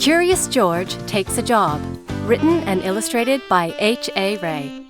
Curious George Takes a Job, written and illustrated by H.A. Rey.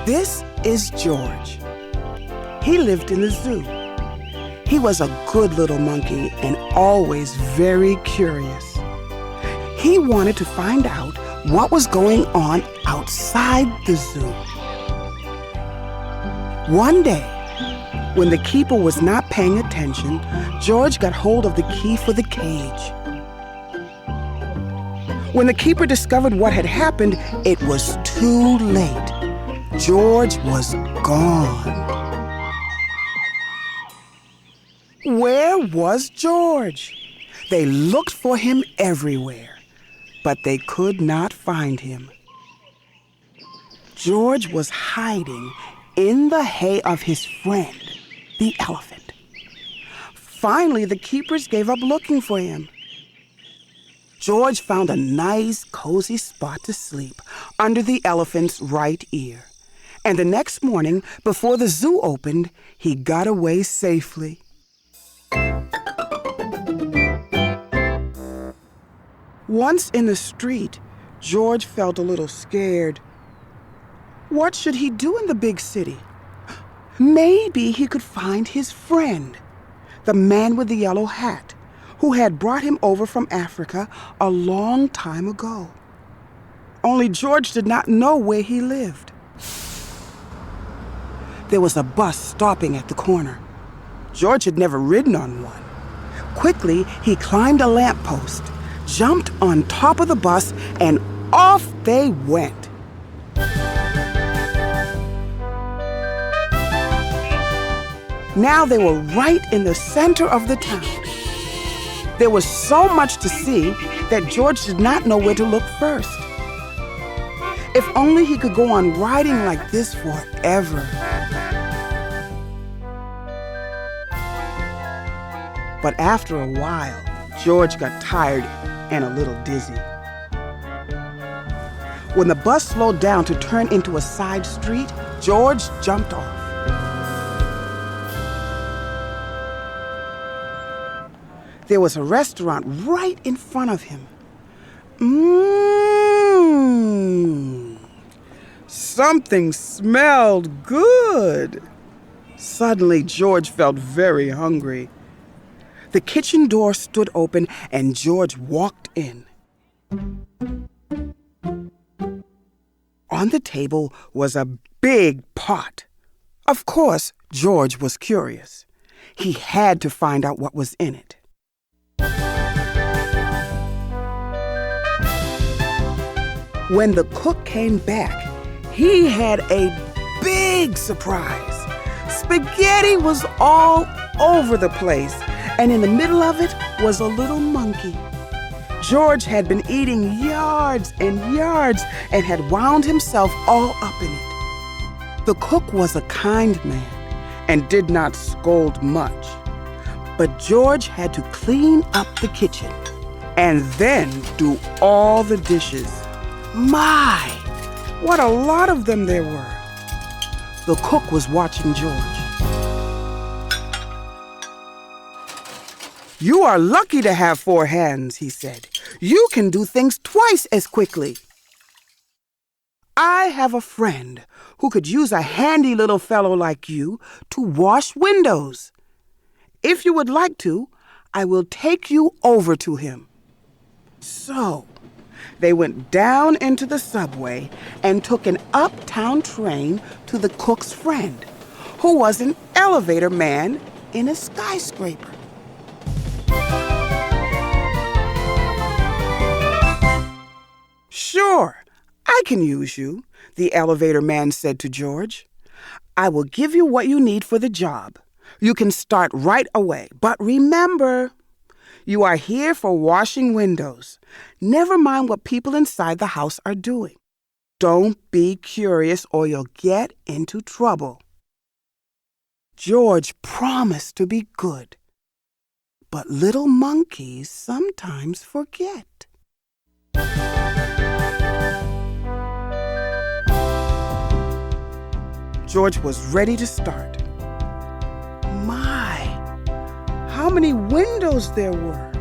This is George. He lived in the zoo. He was a good little monkey and always very curious. He wanted to find out what was going on outside the zoo. One day, when the keeper was not paying attention, George got hold of the key for the cage. When the keeper discovered what had happened, it was too late. George was gone. Where was George? They looked for him everywhere, but they could not find him. George was hiding in the hay of his friend, the elephant. Finally, the keepers gave up looking for him. George found a nice, cozy spot to sleep under the elephant's right ear. And the next morning, before the zoo opened, he got away safely. Once in the street, George felt a little scared. What should he do in the big city? Maybe he could find his friend, the man with the yellow hat, who had brought him over from Africa a long time ago. Only George did not know where he lived. There was a bus stopping at the corner. George had never ridden on one. Quickly, he climbed a lamppost, jumped on top of the bus, and off they went. Now they were right in the center of the town. There was so much to see that George did not know where to look first. If only he could go on riding like this forever. But after a while, George got tired and a little dizzy. When the bus slowed down to turn into a side street, George jumped off. There was a restaurant right in front of him. Something smelled good. Suddenly, George felt very hungry. The kitchen door stood open and George walked in. On the table was a big pot. Of course, George was curious. He had to find out what was in it. When the cook came back, he had a big surprise. Spaghetti was all over the place, and in the middle of it was a little monkey. George had been eating yards and yards and had wound himself all up in it. The cook was a kind man and did not scold much. But George had to clean up the kitchen and then do all the dishes. My, what a lot of them there were. The cook was watching George. "You are lucky to have 4 hands," he said. "You can do things twice as quickly." "I have a friend who could use a handy little fellow like you to wash windows. If you would like to, I will take you over to him." So, they went down into the subway and took an uptown train to the cook's friend, who was an elevator man in a skyscraper. "Sure, I can use you," the elevator man said to George. "I will give you what you need for the job. You can start right away, but remember, you are here for washing windows. Never mind what people inside the house are doing. Don't be curious or you'll get into trouble." George promised to be good, but little monkeys sometimes forget. George was ready to start. My, how many windows there were!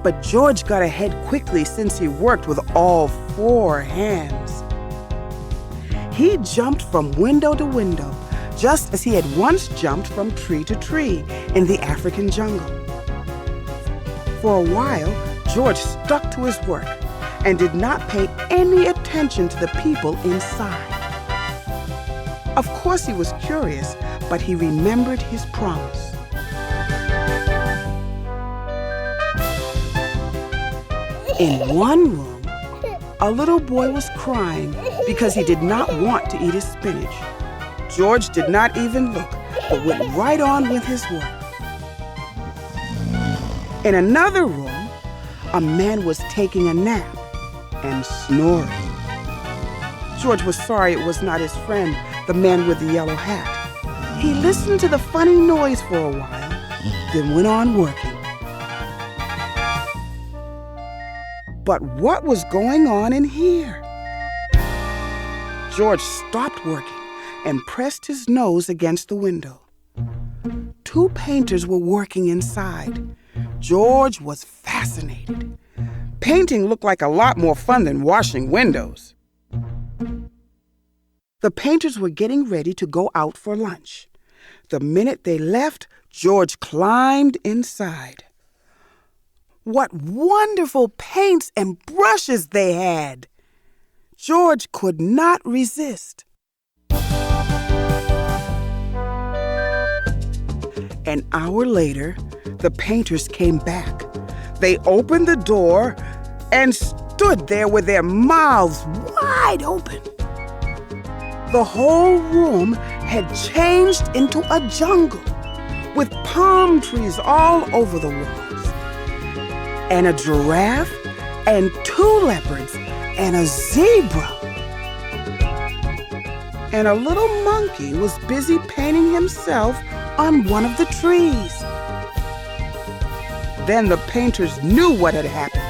But George got ahead quickly since he worked with all 4 hands. He jumped from window to window, just as he had once jumped from tree to tree in the African jungle. For a while, George stuck to his work and did not pay any attention to the people inside. Of course, he was curious, but he remembered his promise. In one room, a little boy was crying because he did not want to eat his spinach. George did not even look, but went right on with his work. In another room, a man was taking a nap and snoring. George was sorry it was not his friend, the man with the yellow hat. He listened to the funny noise for a while, then went on working. But what was going on in here? George stopped working and pressed his nose against the window. 2 painters were working inside. George was fascinated. Painting looked like a lot more fun than washing windows. The painters were getting ready to go out for lunch. The minute they left, George climbed inside. What wonderful paints and brushes they had! George could not resist. An hour later, the painters came back. They opened the door and stood there with their mouths wide open. The whole room had changed into a jungle with palm trees all over the walls, and a giraffe, and 2 leopards, and a zebra. And a little monkey was busy painting himself on one of the trees. Then the painters knew what had happened.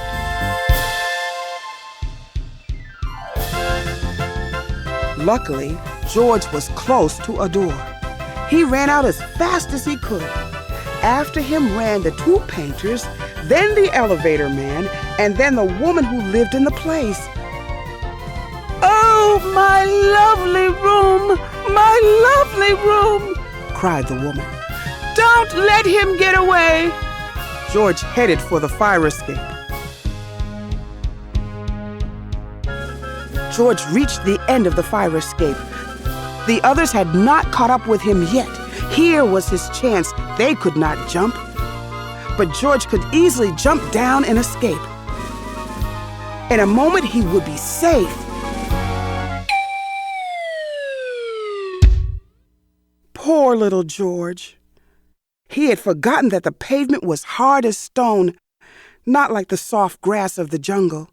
Luckily, George was close to a door. He ran out as fast as he could. After him ran the 2 painters, then the elevator man, and then the woman who lived in the place. "Oh, my lovely room! My lovely room!" cried the woman. "Don't let him get away!" George headed for the fire escape. George reached the end of the fire escape. The others had not caught up with him yet. Here was his chance. They could not jump. But George could easily jump down and escape. In a moment, he would be safe. Poor little George. He had forgotten that the pavement was hard as stone, not like the soft grass of the jungle.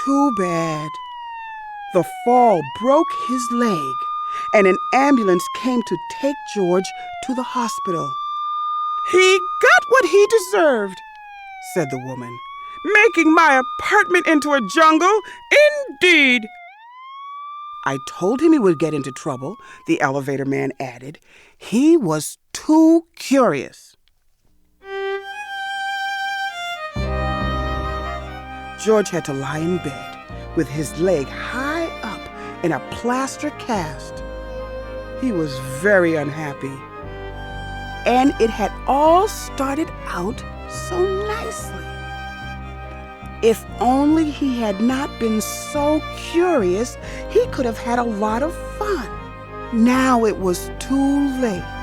Too bad. The fall broke his leg, and an ambulance came to take George to the hospital. "He got what he deserved," said the woman. "Making my apartment into a jungle, indeed." "I told him he would get into trouble," the elevator man added. "He was too curious." George had to lie in bed with his leg high up in a plaster cast. He was very unhappy. And it had all started out so nicely. If only he had not been so curious, he could have had a lot of fun. Now it was too late.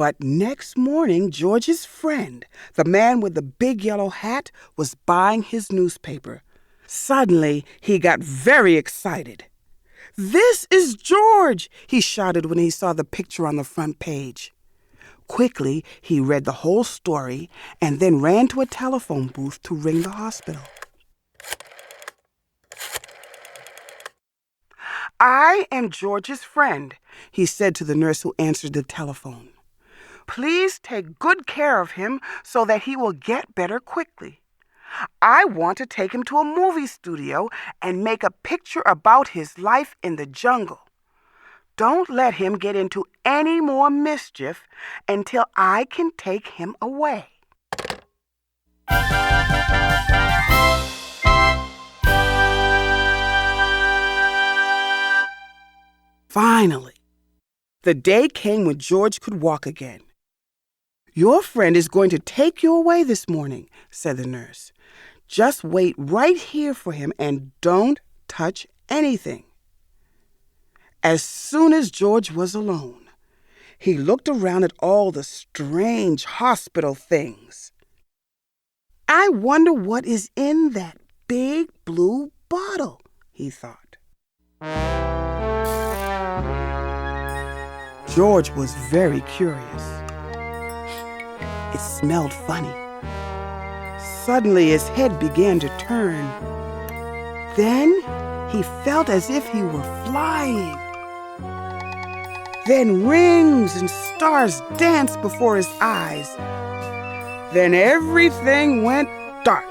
But next morning, George's friend, the man with the big yellow hat, was buying his newspaper. Suddenly, he got very excited. "This is George!" he shouted when he saw the picture on the front page. Quickly, he read the whole story and then ran to a telephone booth to ring the hospital. "I am George's friend," he said to the nurse who answered the telephone. Please take good care of him so that he will get better quickly. I want to take him to a movie studio and make a picture about his life in the jungle. Don't let him get into any more mischief until I can take him away." Finally, the day came when George could walk again. "Your friend is going to take you away this morning," said the nurse. "Just wait right here for him and don't touch anything." As soon as George was alone, he looked around at all the strange hospital things. "I wonder what is in that big blue bottle," he thought. George was very curious. It smelled funny. Suddenly his head began to turn. Then he felt as if he were flying. Then rings and stars danced before his eyes. Then everything went dark.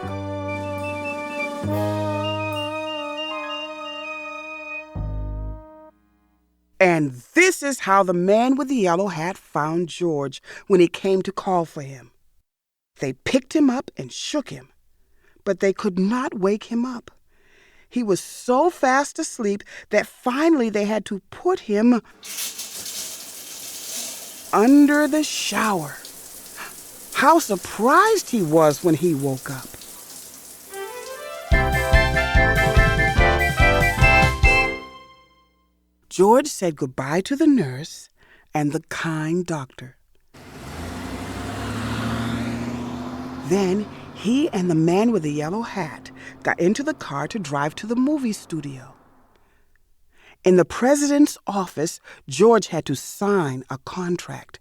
And this is how the man with the yellow hat found George when he came to call for him. They picked him up and shook him, but they could not wake him up. He was so fast asleep that finally they had to put him under the shower. How surprised he was when he woke up. George said goodbye to the nurse and the kind doctor. Then he and the man with the yellow hat got into the car to drive to the movie studio. In the president's office, George had to sign a contract.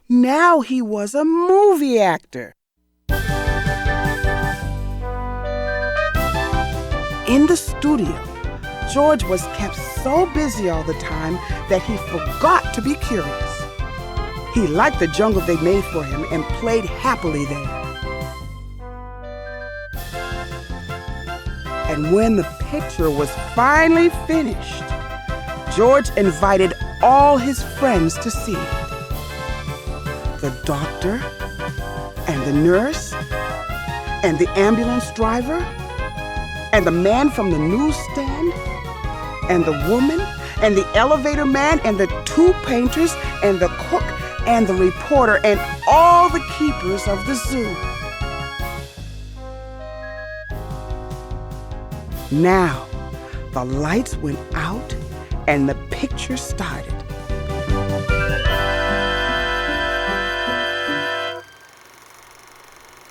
Now he was a movie actor. In the studio, George was kept so busy all the time that he forgot to be curious. He liked the jungle they made for him and played happily there. And when the picture was finally finished, George invited all his friends to see it. The doctor and the nurse and the ambulance driver and the man from the newsstand and the woman and the elevator man and the two painters and the cook and the reporter and all the keepers of the zoo. Now, the lights went out and the picture started.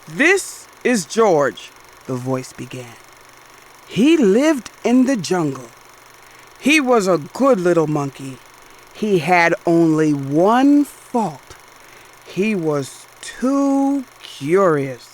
"This is George," the voice began. "He lived in the jungle. He was a good little monkey. He had only one fault. He was too curious.